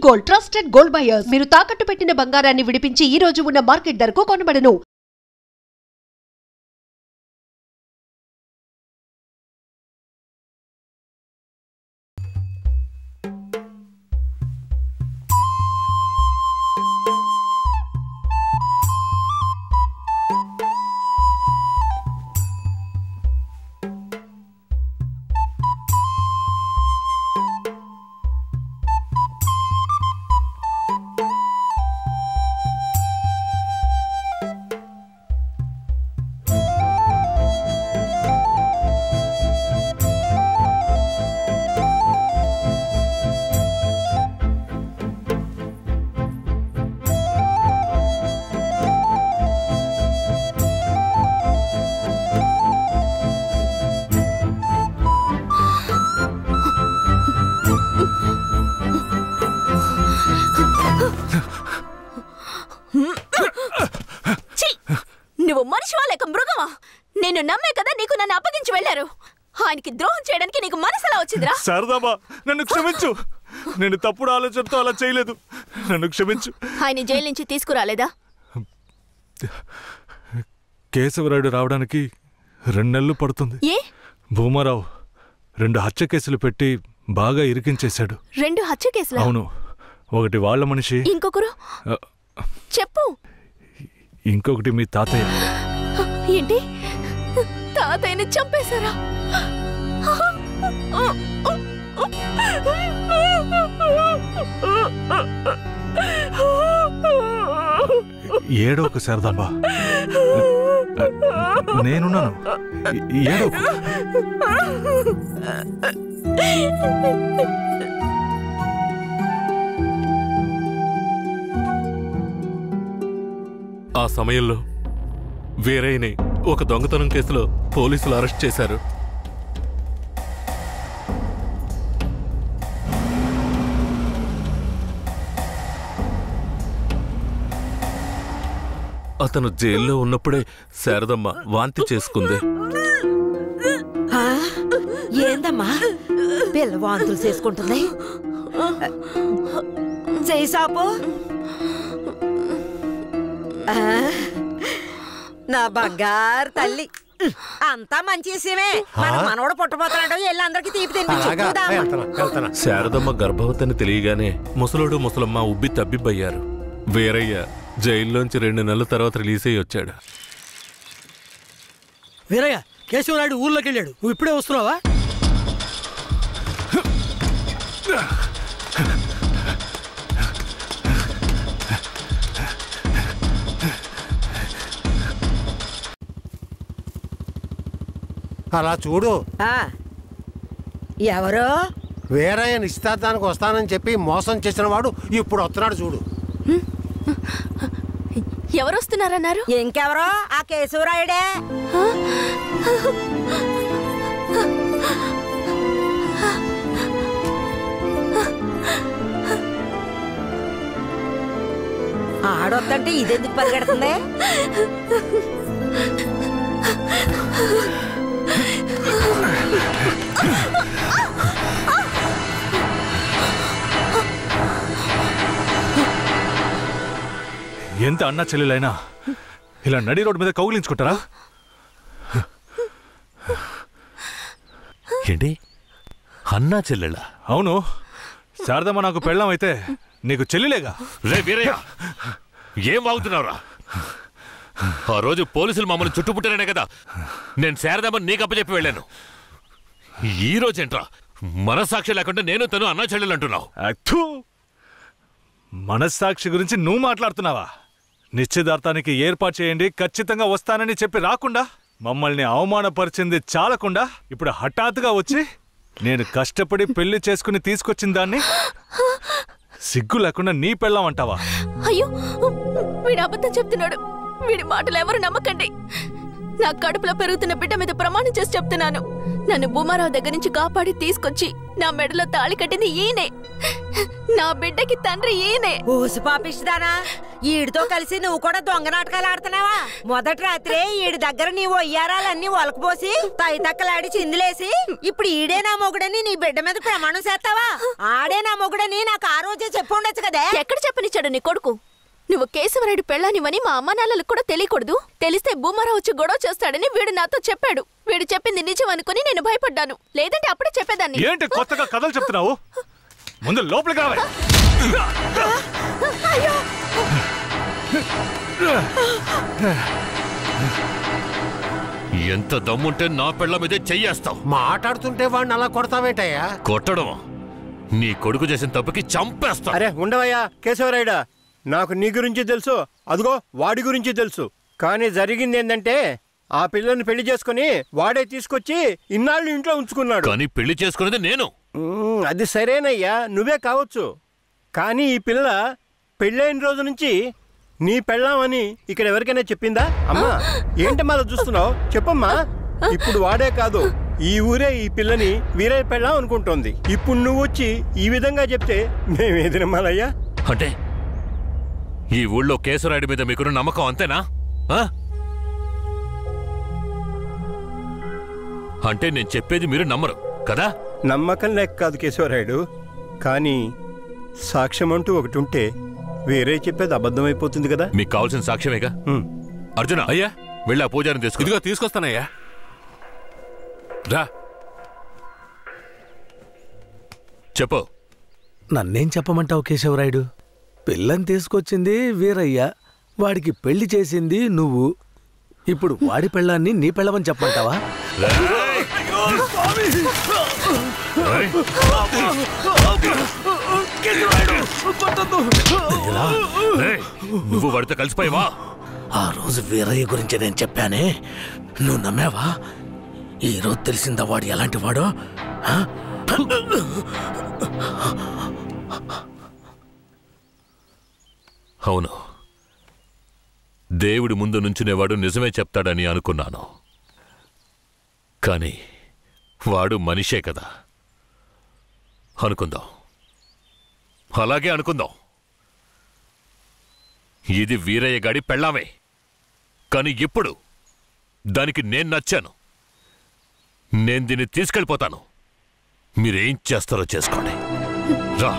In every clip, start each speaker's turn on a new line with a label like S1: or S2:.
S1: Gold, trusted gold buyers. మీరు తాకట్టు పెట్టిన బంగారాన్ని విడిపించి ఈ రోజు ఉన్న మార్కెట్ ధరకు కొనబడను.
S2: నువ్వు మనిషివా లేక మృగమా? నేను నమ్మే కదా నీకు నన్ను అప్పగించి వెళ్ళారు. ఆయనకి ద్రోహం చేయడానికి నీకు మనసులా వచ్చిందిరా?
S3: శారదాబా, నన్ను క్షమించు. నేను తప్పుడు ఆలోచనతో అలా చేయలేదు. నన్ను క్షమించు.
S2: ఆయన జైలు నుంచి తీసుకురాలేదా?
S3: కేశవరాయుడు రావడానికి 2 నెలలు పడుతుంది.
S2: ఏ?
S3: భూమారావు 2 హత్య కేసులు పెట్టి బాగా ఇరికించేశాడు.
S2: 2 హత్య కేసులా?
S3: అవును. ఒకటి వాళ్ళ మనిషి,
S2: ఇంకొకరు చెప్పు.
S3: ఇంకొకటి మీ తాతయ్య.
S2: ఏంటి? తాతయ్యని చంపేశారా?
S3: ఏడోకు శారదాంబా, నేనున్నాను. ఏడోకు.
S4: ఆ సమయంలో వీరయ్యని ఒక దొంగతనం కేసులో పోలీసులు అరెస్ట్ చేశారు. అతను జైల్లో ఉన్నప్పుడే శారదమ్మ వాంతి చేసుకుంది.
S5: ఏందమ్మా పిల్ల వాంతులు చేసుకుంటుంది? చేసాపు నా బంగారు తల్లి, అంతా మంచి విషయమే. మన మనవడు పుట్టబోతున్నాడు. వెళ్ళి అందరికి తీపి తినిపించు.
S4: శారదమ్మ గర్భవతిని తెలియగానే ముసలుడు ముసలమ్మ ఉబ్బి తబ్బిబ్బయ్యారు. వీరయ్య జైల్లోంచి 2 నెలల తర్వాత రిలీజ్ అయ్యి వచ్చాడు.
S6: వీరయ్య, కేశవరాయుడు ఊర్లోకి వెళ్ళాడు. నువ్వు ఇప్పుడే వస్తున్నావా?
S7: అలా చూడు.
S5: ఎవరు?
S7: వీరయ్య నిశ్చితార్థానికి వస్తానని చెప్పి మోసం చేసిన వాడు ఇప్పుడు వస్తున్నాడు చూడు.
S2: ఎవరు వస్తున్నారన్నారు?
S5: ఇంకెవరో ఆ కేశవరాయుడే. ఆడొద్దంటే ఇదెందుకు పరిగెడుతుంది?
S3: ఎంత అన్నా చెల్లెలైనా ఇలా నడి రోడ్డు మీద కౌగిలించుకుంటారా?
S4: ఏంటి అన్నా చెల్లెళ్ళ?
S3: అవును. శారదమ్మ నాకు పెళ్ళం అయితే నీకు చెల్లిలేగా.
S4: రే వీరయ్య, ఏం వాగుతున్నావురా? ఆ రోజు పోలీసులు మమ్మల్ని చుట్టుముట్టారనే కదా నేను శారదమ్మని నీకు అప్పచెప్పి వెళ్ళాను. ఈ రోజేంట్రా మనస్సాక్షి లేకుండా నేను తను అన్నా చెల్లెలు అంటున్నావు?
S3: మనస్సాక్షి గురించి నువ్వు మాట్లాడుతున్నావా? నిశ్చితార్థానికి ఏర్పాటు చేయండి, ఖచ్చితంగా వస్తానని చెప్పి రాకుండా మమ్మల్ని అవమానపరిచింది చాలకుండా ఇప్పుడు హఠాత్తుగా వచ్చి నేను కష్టపడి పెళ్లి చేసుకుని తీసుకొచ్చిన దాన్ని సిగ్గు లేకుండా నీ పెళ్ళాం అంటావా?
S2: అయ్యో, వీడు అబద్ధం చెప్తున్నాడు. వీడి మాటలు ఎవరు నమ్మకండి. నా కడుపులో పెరుగుతున్న బిడ్డ మీద ప్రమాణం చేసి చెప్తున్నాను. నన్ను భూమారావు దగ్గర నుంచి కాపాడి తీసుకొచ్చి నా మెడలో తాళి కట్టింది ఈయనే. నా బిడ్డకి తండ్రి ఈయనే.
S5: ఊసి పాపిస్తానా? ఈడితో కలిసి నువ్వు కూడా దొంగ నాటకాలు ఆడుతున్నావా? మొదటి రాత్రే ఈడి దగ్గర నీ ఒయ్యారాలన్నీ ఒలకపోసి తైతక్కలాడి చిందులేసి ఇప్పుడు ఈడే నా మొగుడని నీ బిడ్డ మీద ప్రమాణం చేస్తావా? ఆడే నా మొగుడని నాకు ఆ రోజే చెప్పు ఉండొచ్చు కదే.
S2: ఎక్కడ చెప్పనిచ్చాడు నీ కొడుకు? నువ్వు కేశవరాయుడు పెళ్ళానివని మా అమ్మ నాన్నలకు కూడా తెలియకూడదు. తెలిస్తే భూమారావు వచ్చి గొడవ చేస్తాడని వీడు నాతో చెప్పాడు. వీడు చెప్పింది నిజం అనుకుని నేను భయపడ్డాను. లేదంటే అప్పుడే చెప్పేదాన్ని.
S3: ఏంటి కొత్తగా కథలు చెప్తున్నావు? ముందు లోపలికి రావాలి.
S4: ఎంత దమ్ముంటే నా పెళ్ళ మీదే చెయ్యేస్తావు.
S7: మాట్లాడుతుంటే వాడిని అలా కొడతావేంటయ్యా?
S4: కొట్టడం నీ కొడుకు చేసిన తప్పుకి చంపేస్తా.
S8: అరే ఉండవయ్యా కేశవరాయుడా, నాకు నీ గురించి తెలుసు, అదిగో వాడి గురించి తెలుసు. కానీ జరిగింది ఏంటంటే ఆ పిల్లని పెళ్లి చేసుకుని వాడే తీసుకొచ్చి ఇన్నాళ్ళు ఇంట్లో ఉంచుకున్నాడు.
S4: కానీ పెళ్లి చేసుకునేది నేను.
S8: అది సరేనయ్యా, నువ్వే కావచ్చు. కానీ ఈ పిల్ల పెళ్ళైన రోజు నుంచి నీ పెళ్ళామని ఇక్కడ ఎవరికైనా చెప్పిందా? అమ్మా ఏంటమ్మా అలా చూస్తున్నావు? చెప్పమ్మా. ఇప్పుడు వాడే కాదు, ఈ ఊరే ఈ పిల్లని వీరే పెళ్ళాం అనుకుంటోంది. ఇప్పుడు నువ్వు వచ్చి ఈ విధంగా చెప్తే మేమేది నమ్మాలయ్యా?
S4: అంటే ఈ ఊళ్ళో కేశవరాయుడి మీద మీకున్న నమ్మకం అంతేనా? అంటే నేను చెప్పేది మీరు నమ్మరు కదా?
S8: నమ్మకం లేక కాదు కేశవరాయుడు, కానీ సాక్ష్యం అంటూ ఒకటి ఉంటే వేరే చెప్పేది అబద్ధమైపోతుంది కదా.
S4: మీకు కావాల్సిన సాక్ష్యమేగా. అర్జున
S3: అయ్యా,
S4: వెళ్ళి ఆ పూజారిని తీసుకు.
S3: ఇదిగో తీసుకొస్తానయ్యా. రా.
S4: చెప్పు.
S9: నన్నేం చెప్పమంటావు కేశవరాయుడు? పిల్లని తీసుకొచ్చింది వీరయ్య, వాడికి పెళ్లి చేసింది నువ్వు. ఇప్పుడు వాడి పెళ్ళాన్ని నీ పెళ్ళమని చెప్పమంటావా?
S4: నువ్వు వాడితో కలిసిపోయావా?
S9: ఆ రోజు వీరయ్య గురించి నేను చెప్పానే, నువ్వు నమ్మావా? ఈరోజు తెలిసిందా వాడు ఎలాంటి వాడో?
S4: అవును, దేవుడి ముందు నుంచునేవాడు నిజమే చెప్తాడని అనుకున్నాను. కానీ వాడు మనిషే కదా. అనుకుందాం, అలాగే అనుకుందాం. ఇది వీరయ్య గాడి పెళ్ళామే. కానీ ఇప్పుడు దానికి నేను నచ్చాను. నేను దీన్ని తీసుకెళ్ళిపోతాను. మీరేం చేస్తారో చేసుకోండి. రా.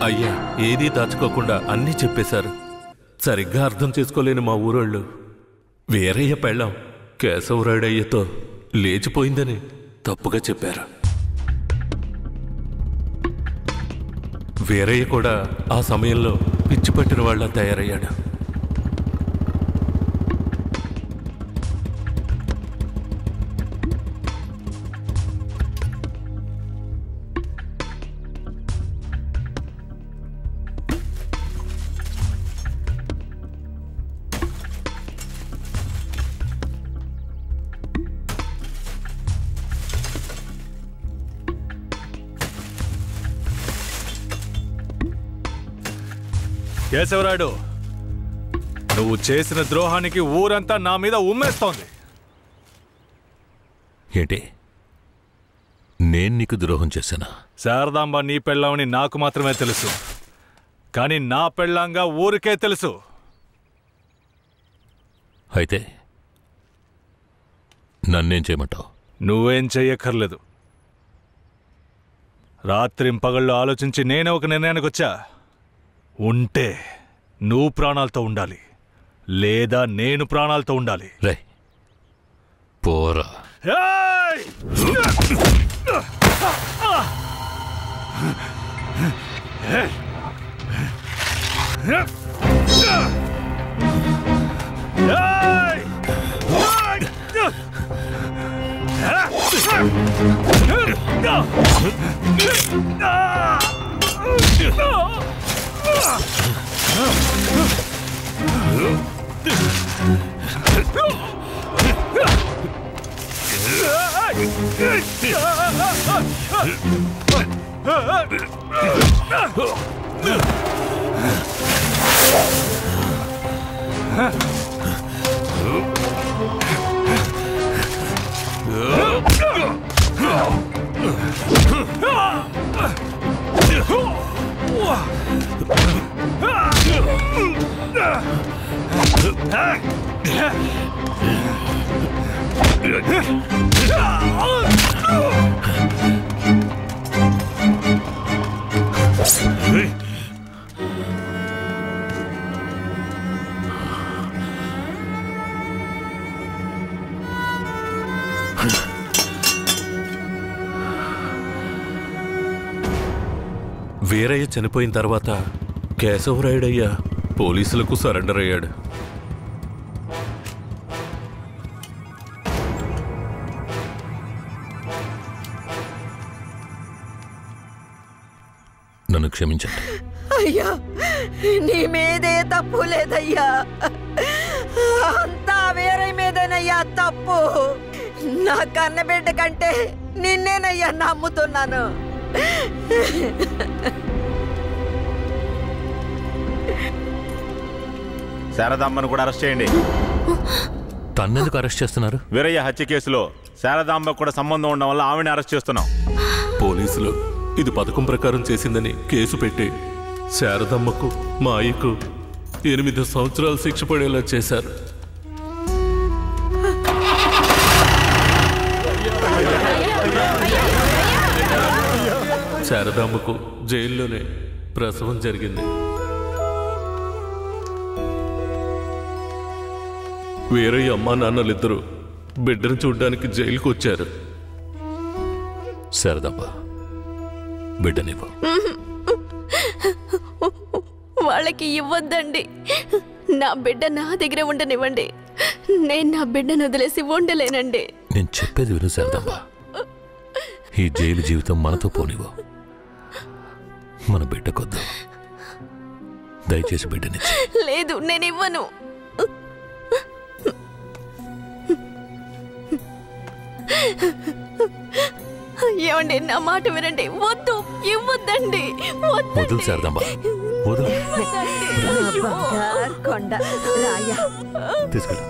S10: అయ్యా, ఏదీ దాచుకోకుండా అన్నీ చెప్పేశారు. సరిగ్గా అర్థం చేసుకోలేని మా ఊరోళ్ళు వీరయ్య పెళ్ళాం కేశవరాయుడయ్యతో లేచిపోయిందని తప్పుగా చెప్పారు. వీరయ్య కూడా ఆ సమయంలో పిచ్చి పట్టిన వాళ్ళ తయారయ్యాడు.
S3: కేశవరాయుడు, నువ్వు చేసిన ద్రోహానికి ఊరంతా నా మీద ఉమ్మేస్తోంది.
S4: ఏంటి? నేను నీకు ద్రోహం చేశానా?
S3: శారదాంబ నీ పెళ్ళామని నాకు మాత్రమే తెలుసు, కానీ నా పెళ్ళాంగా ఊరికే తెలుసు.
S4: అయితే నన్నేం చేయమంటావు?
S3: నువ్వేం చెయ్యక్కర్లేదు. రాత్రింపగళ్ళు ఆలోచించి నేనే ఒక నిర్ణయానికి వచ్చా. ఉంటే నువ్వు ప్రాణాలతో ఉండాలి, లేదా నేను ప్రాణాలతో ఉండాలి.
S4: రే పోరా.
S3: Ah!
S10: వీరయ్య చనిపోయిన తర్వాత కేశవరాయుడయ్య పోలీసులకు సరెండర్ అయ్యాడు.
S4: నన్ను క్షమించండి.
S5: అయ్యా, నీ మీదే తప్పు లేదయ్యా, అంతా వీరయ్య మీదేనయ్యా తప్పు. నా కన్నబిడ్డ కంటే నిన్నేనయ్యా నమ్ముతున్నాను.
S11: శారదాంబను కూడా అరెస్ట్ చేయండి.
S4: తన్నెందుకు అరెస్ట్ చేస్తున్నారు?
S11: వీరయ్య హత్య కేసులో శారదాంబకు కూడా సంబంధం ఉండడం వల్ల ఆవిడని అరెస్ట్ చేస్తున్నాం.
S10: పోలీసులు ఇది పథకం ప్రకారం చేసిందని కేసు పెట్టి శారదమ్మకు మా అయ్యకు 8 సంవత్సరాలు శిక్ష పడేలా చేశారు. శారదాంబకు జైల్లోనే ప్రసవం జరిగింది. వీరయ్య అమ్మా నాన్నలిద్దరూ బిడ్డను చూడ్డానికి జైలుకు వచ్చారు.
S4: శారదాంబ, బిడ్డనివ్వు.
S2: వాళ్ళకి ఇవ్వద్దండి. నా బిడ్డ నా దగ్గర ఉండనివ్వండి. నేను నా బిడ్డను వదిలేసి ఉండలేనండి.
S4: నేను చెప్పేది విను శారదాంబ. ఈ జైలు జీవితం మనతో పోనివ్వు. మన బిడ్డకొద్దు. దయచేసి బిడ్డనిచ్చి.
S2: లేదు, నేను ఇవ్వను. ఏమండి, నా మాట వినండి. వద్దు, ఇవ్వద్దండి.
S4: వదులు శారదాంబ, వదులు.
S5: కొండ రాయ
S4: తీసుకెళ్ళు.